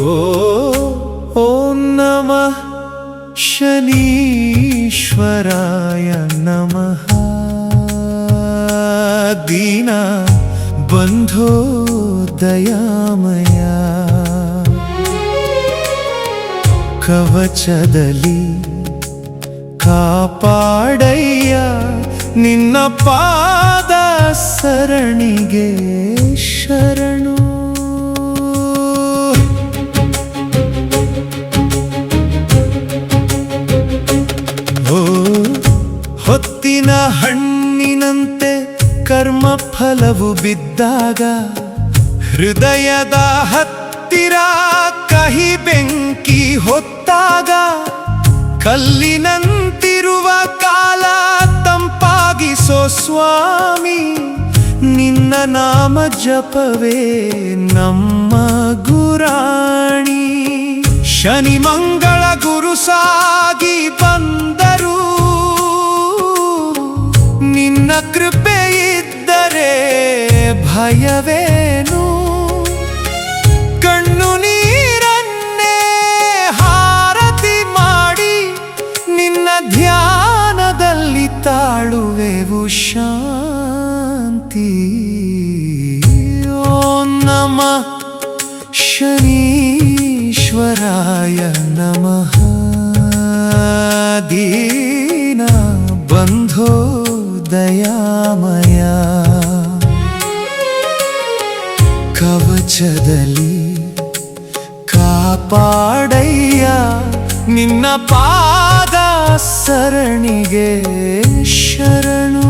ಓಂ ನಮಃ ಶನೀಶ್ವರಾಯ ನಮಃ ದೀನ ಬಂಧೋ ದಯಾಮಯ ಕವಚದಲ್ಲಿ ಕಾಪಾಡಯ್ಯ ನಿನ್ನ ಪಾದ ಸರಣಿಗೆ ಶರಣು. ಹೊತ್ತಿನ ಹಣ್ಣಿನಂತೆ ಕರ್ಮ ಫಲವು ಬಿದ್ದಾಗ ಹೃದಯದ ಹತ್ತಿರ ಕಹಿ ಬೆಂಕಿ ಹೊತ್ತಾಗ ಕಲ್ಲಿನಂತಿರುವ ಕಾಲ ತಂಪಾಗಿಸೋ ಸ್ವಾಮಿ ನಿನ್ನ ನಾಮ ಜಪವೇ ನಮ್ಮ ಗುರಾಣಿ. ಶನಿ ಮಂಗಳ ಗುರು ಸಾಗಿ ಬಂದರು ನಿನ್ನ ಕೃಪೆ ಇದ್ದರೆ ಭಯವೇನು. ಕಣ್ಣು ನೀರನ್ನೇ ಹಾರತಿ ಮಾಡಿ ನಿನ್ನ ಧ್ಯಾನದಲ್ಲಿ ತಾಳುವೆವು ಶಾಂತಿ. ಓಂ ನಮಃ ಶನೀಶ್ವರಾಯ ನಮಃ ದೀನ ಬಂಧೋ ದಯಾಮಯ ಕವಚದಲ್ಲಿ ಕಾಪಾಡಯ್ಯ ನಿನ್ನ ಪಾದ ಸರಣಿಗೆ ಶರಣು.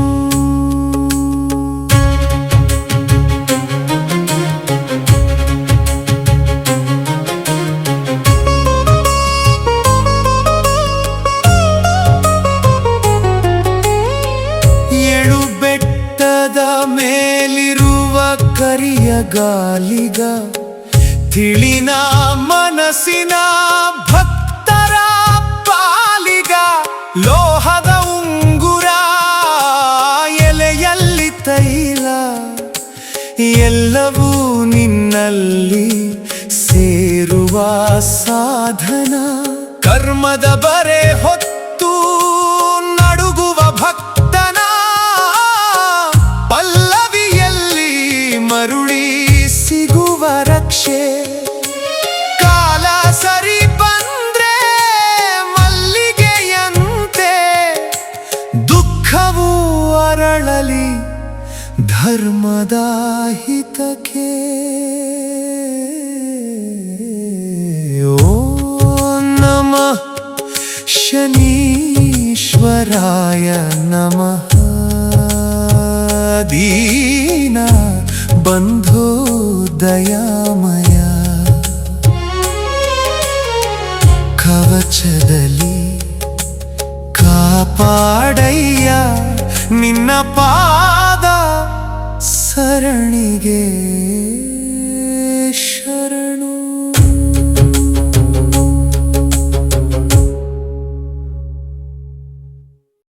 ಮೇಲಿರುವ ಕರಿಯ ಗಾಲಿಗ ತಿಳಿನ ಮನಸ್ಸಿನ ಭಕ್ತರ ಪಾಲಿಗ ಲೋಹದ ಉಂಗುರ ಎಲೆಯಲ್ಲಿ ತೈಲ ಎಲ್ಲವೂ ನಿನ್ನಲ್ಲಿ ಸೇರುವ ಸಾಧನ. ಕರ್ಮದ ಬರೆ ಹೊತ್ತು ನಡುಗುವ ಭಕ್ತನ ಪಲ್ಲವಿಯಲ್ಲಿ ಮರುಳಿ ಸಿಗುವ ರಕ್ಷೆ. ಕಾಲ ಸರಿ ಬಂದ್ರೆ ಮಲ್ಲಿಗೆಯಂತೆ ದುಃಖವೂ ಅರಳಲಿ ಧರ್ಮದ ಹಿತಕ್ಕೆ. ಓಂ ನಮಃ ಶನೀಶ್ವರಾಯ ನಮಃ ದೀನ ಬಂಧೋ ದಯಾಮಯ ಕವಚದಲ್ಲಿ ಕಾಪಾಡಯ್ಯ ನಿನ್ನ ಪಾದ ಸರಣಿಗೆ